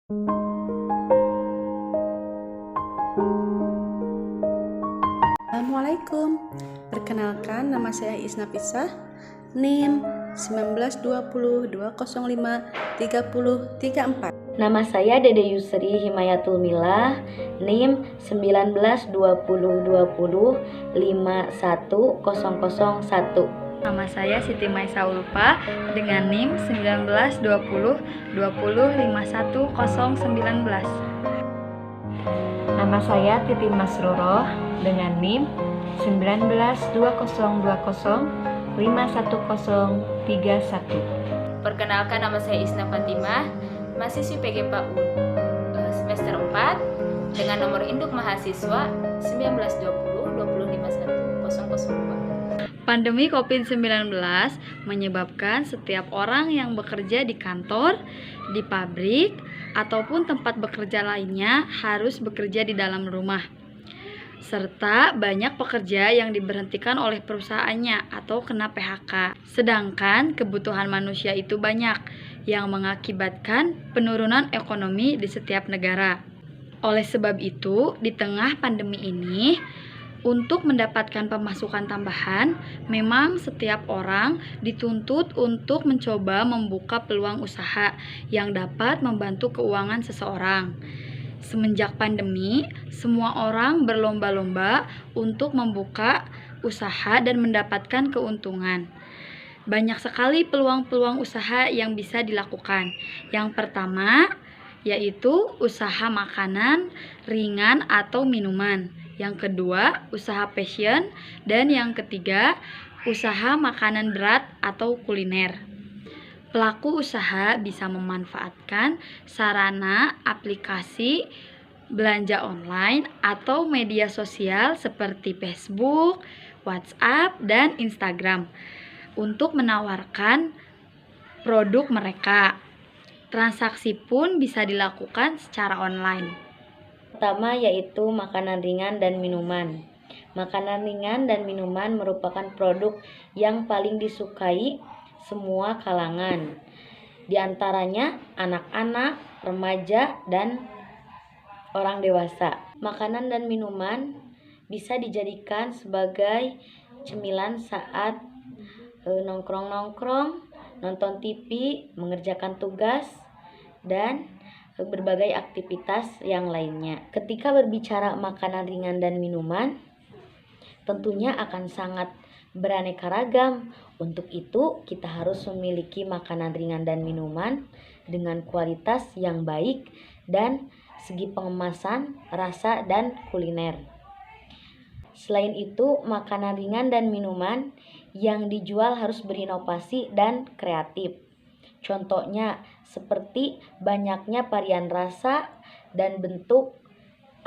Assalamualaikum. Perkenalkan, nama saya Isna Pisah, NIM 1920-205-3034. Nama saya Dede Yusri Himayatul Milah, NIM 1920-20-51001. Nama saya Siti Maisa Ulfa dengan NIM 1920-20-51019. Nama saya Titi Masruroh dengan NIM 1920-205-51031. Perkenalkan, nama saya Isna Fatimah, mahasiswi PG PAUD semester 4 dengan nomor induk mahasiswa 1920-2051002. Pandemi COVID-19 menyebabkan setiap orang yang bekerja di kantor, di pabrik, ataupun tempat bekerja lainnya harus bekerja di dalam rumah. Serta banyak pekerja yang diberhentikan oleh perusahaannya atau kena PHK. Sedangkan kebutuhan manusia itu banyak yang mengakibatkan penurunan ekonomi di setiap negara. Oleh sebab itu, di tengah pandemi ini, untuk mendapatkan pemasukan tambahan, memang setiap orang dituntut untuk mencoba membuka peluang usaha yang dapat membantu keuangan seseorang. Semenjak pandemi, semua orang berlomba-lomba untuk membuka usaha dan mendapatkan keuntungan. Banyak sekali peluang-peluang usaha yang bisa dilakukan. Yang pertama, yaitu usaha makanan ringan atau minuman. Yang kedua, usaha fashion. Dan yang ketiga, usaha makanan berat atau kuliner. Pelaku usaha bisa memanfaatkan sarana aplikasi belanja online atau media sosial seperti Facebook, WhatsApp, dan Instagram untuk menawarkan produk mereka. Transaksi pun bisa dilakukan secara online. Pertama yaitu makanan ringan dan minuman. Makanan ringan dan minuman merupakan produk yang paling disukai semua kalangan. Di antaranya anak-anak, remaja, dan orang dewasa. Makanan dan minuman bisa dijadikan sebagai cemilan saat nongkrong-nongkrong, nonton TV, mengerjakan tugas, dan berbagai aktivitas yang lainnya. Ketika berbicara makanan ringan dan minuman, tentunya akan sangat beraneka ragam. Untuk itu, kita harus memiliki makanan ringan dan minuman dengan kualitas yang baik dan segi pengemasan, rasa, dan kuliner. Selain itu, makanan ringan dan minuman yang dijual harus berinovasi dan kreatif. Contohnya seperti banyaknya varian rasa dan bentuk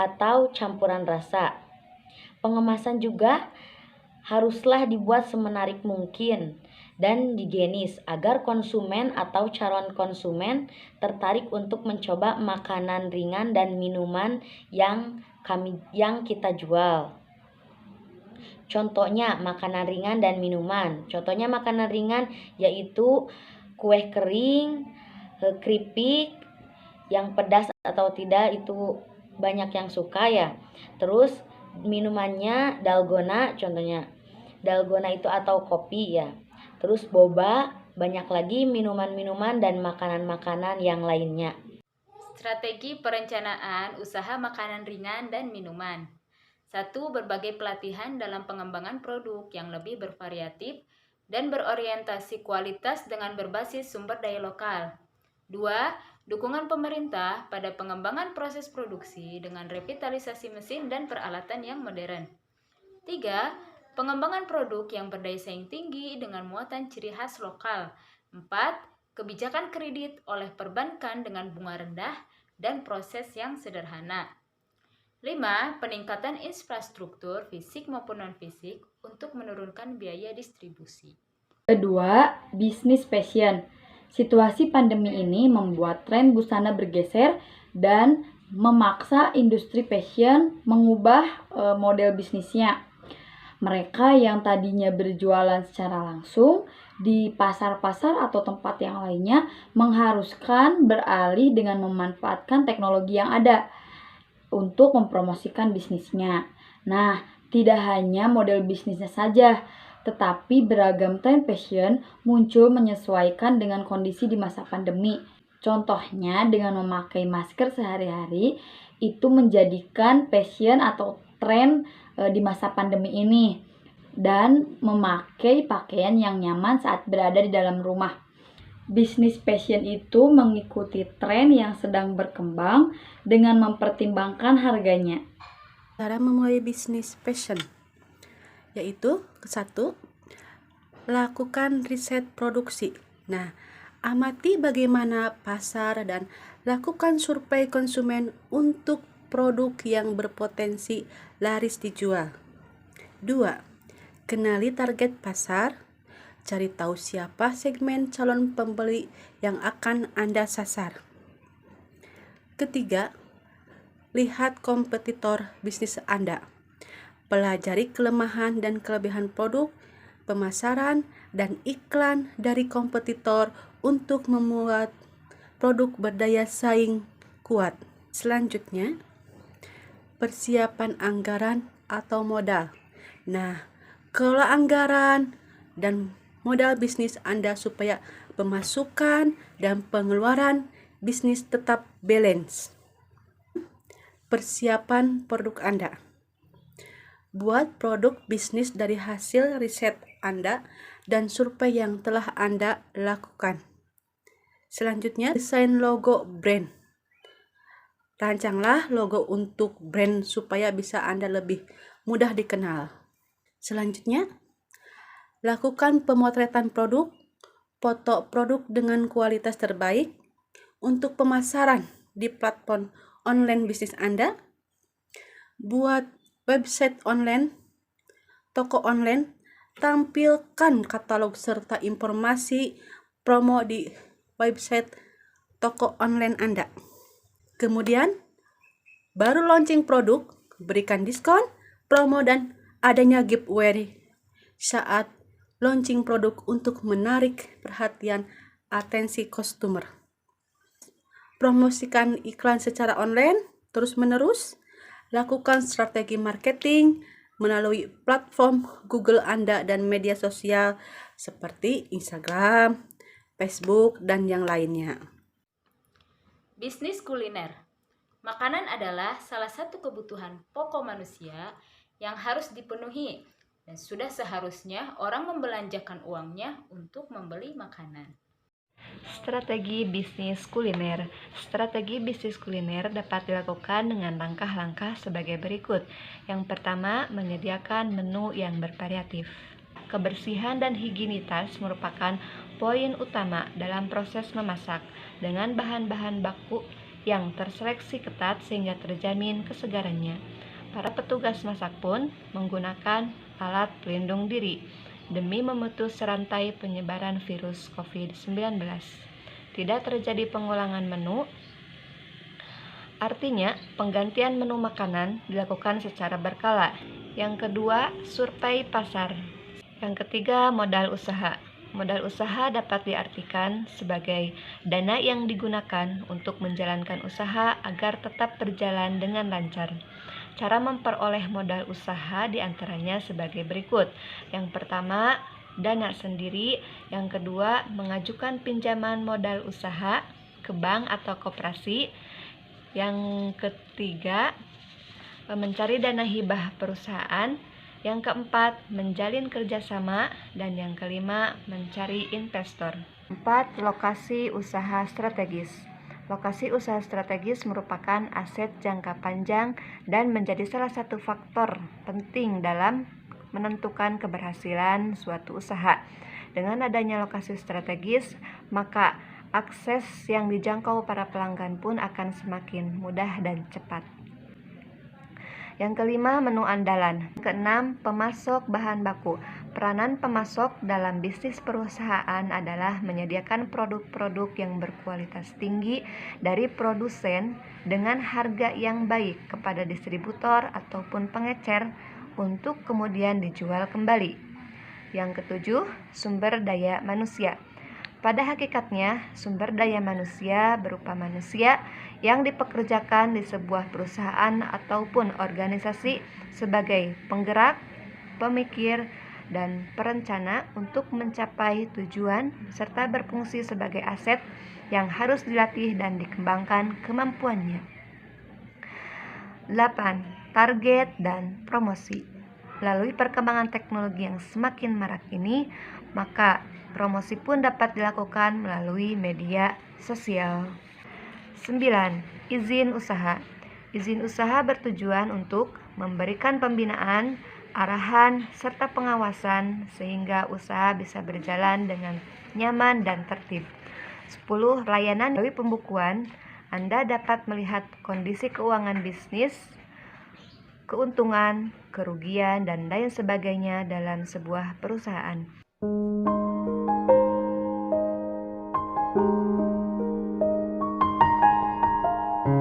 atau campuran rasa. Pengemasan juga haruslah dibuat semenarik mungkin dan higienis agar konsumen atau calon konsumen tertarik untuk mencoba makanan ringan dan minuman yang kita jual. Contohnya makanan ringan dan minuman. Contohnya makanan ringan yaitu kue kering, keripik, yang pedas atau tidak itu banyak yang suka ya. Terus minumannya dalgona, contohnya dalgona itu atau kopi ya. Terus boba, banyak lagi minuman-minuman dan makanan-makanan yang lainnya. Strategi perencanaan usaha makanan ringan dan minuman. 1. Berbagai pelatihan dalam pengembangan produk yang lebih bervariatif dan berorientasi kualitas dengan berbasis sumber daya lokal. 2. Dukungan pemerintah pada pengembangan proses produksi dengan revitalisasi mesin dan peralatan yang modern. 3. Pengembangan produk yang berdaya saing tinggi dengan muatan ciri khas lokal. 4. Kebijakan kredit oleh perbankan dengan bunga rendah dan proses yang sederhana. 5. Peningkatan infrastruktur fisik maupun non-fisik untuk menurunkan biaya distribusi. Kedua, bisnis fashion. Situasi pandemi ini membuat tren busana bergeser dan memaksa industri fashion mengubah model bisnisnya. Mereka yang tadinya berjualan secara langsung di pasar-pasar atau tempat yang lainnya mengharuskan beralih dengan memanfaatkan teknologi yang ada untuk mempromosikan bisnisnya. Nah, tidak hanya model bisnisnya saja, tetapi beragam tren fashion muncul menyesuaikan dengan kondisi di masa pandemi. Contohnya dengan memakai masker sehari-hari itu menjadikan fashion atau tren di masa pandemi ini, dan memakai pakaian yang nyaman saat berada di dalam rumah. Bisnis fashion itu mengikuti tren yang sedang berkembang dengan mempertimbangkan harganya. Cara memulai bisnis fashion yaitu satu, lakukan riset produksi. Nah, amati bagaimana pasar dan lakukan survei konsumen untuk produk yang berpotensi laris dijual. 2. Kenali target pasar. Cari tahu siapa segmen calon pembeli yang akan Anda sasar. Ketiga, lihat kompetitor bisnis Anda. Pelajari kelemahan dan kelebihan produk, pemasaran, dan iklan dari kompetitor untuk membuat produk berdaya saing kuat. Selanjutnya, persiapan anggaran atau modal. Nah, kelola anggaran dan modal bisnis Anda supaya pemasukan dan pengeluaran bisnis tetap balance. Persiapan produk Anda. Buat produk bisnis dari hasil riset Anda dan survei yang telah Anda lakukan. Selanjutnya, desain logo brand. Rancanglah logo untuk brand supaya bisa Anda lebih mudah dikenal. Selanjutnya, lakukan pemotretan produk, foto produk dengan kualitas terbaik untuk pemasaran di platform online bisnis Anda. Buat website online, toko online, tampilkan katalog serta informasi promo di website toko online Anda. Kemudian, baru launching produk, berikan diskon, promo, dan adanya giveaway saat launching produk untuk menarik perhatian atensi customer. Promosikan iklan secara online terus-menerus. Lakukan strategi marketing melalui platform Google Anda dan media sosial seperti Instagram, Facebook, dan yang lainnya. Bisnis kuliner. Makanan adalah salah satu kebutuhan pokok manusia yang harus dipenuhi, dan sudah seharusnya orang membelanjakan uangnya untuk membeli makanan. Strategi bisnis kuliner. Strategi bisnis kuliner dapat dilakukan dengan langkah-langkah sebagai berikut. Yang pertama, menyediakan menu yang bervariatif. Kebersihan dan higienitas merupakan poin utama dalam proses memasak, dengan bahan-bahan baku yang terseleksi ketat sehingga terjamin kesegarannya. Para petugas masak pun menggunakan alat pelindung diri demi memutus rantai penyebaran virus COVID-19. Tidak terjadi pengulangan menu, artinya penggantian menu makanan dilakukan secara berkala. Yang kedua, survei pasar. Yang ketiga, modal usaha. Modal usaha dapat diartikan sebagai dana yang digunakan untuk menjalankan usaha agar tetap berjalan dengan lancar. Cara memperoleh modal usaha diantaranya sebagai berikut. Yang pertama, dana sendiri. Yang kedua, mengajukan pinjaman modal usaha ke bank atau koperasi. Yang ketiga, mencari dana hibah perusahaan. Yang keempat, menjalin kerjasama. Dan yang kelima, mencari investor. 4. Lokasi usaha strategis. Lokasi usaha strategis merupakan aset jangka panjang dan menjadi salah satu faktor penting dalam menentukan keberhasilan suatu usaha. Dengan adanya lokasi strategis, maka akses yang dijangkau para pelanggan pun akan semakin mudah dan cepat. Yang kelima, menu andalan. Keenam, pemasok bahan baku. Peranan pemasok dalam bisnis perusahaan adalah menyediakan produk-produk yang berkualitas tinggi dari produsen dengan harga yang baik kepada distributor ataupun pengecer untuk kemudian dijual kembali. Yang ketujuh, sumber daya manusia. Pada hakikatnya, sumber daya manusia berupa manusia yang dipekerjakan di sebuah perusahaan ataupun organisasi sebagai penggerak, pemikir, dan perencana untuk mencapai tujuan serta berfungsi sebagai aset yang harus dilatih dan dikembangkan kemampuannya. 8. Target dan promosi. Melalui perkembangan teknologi yang semakin marak ini, maka promosi pun dapat dilakukan melalui media sosial. 9. Izin usaha. Izin usaha bertujuan untuk memberikan pembinaan, arahan, serta pengawasan sehingga usaha bisa berjalan dengan nyaman dan tertib. 10. Layanan melalui pembukuan. Anda dapat melihat kondisi keuangan bisnis, keuntungan, kerugian, dan lain sebagainya dalam sebuah perusahaan.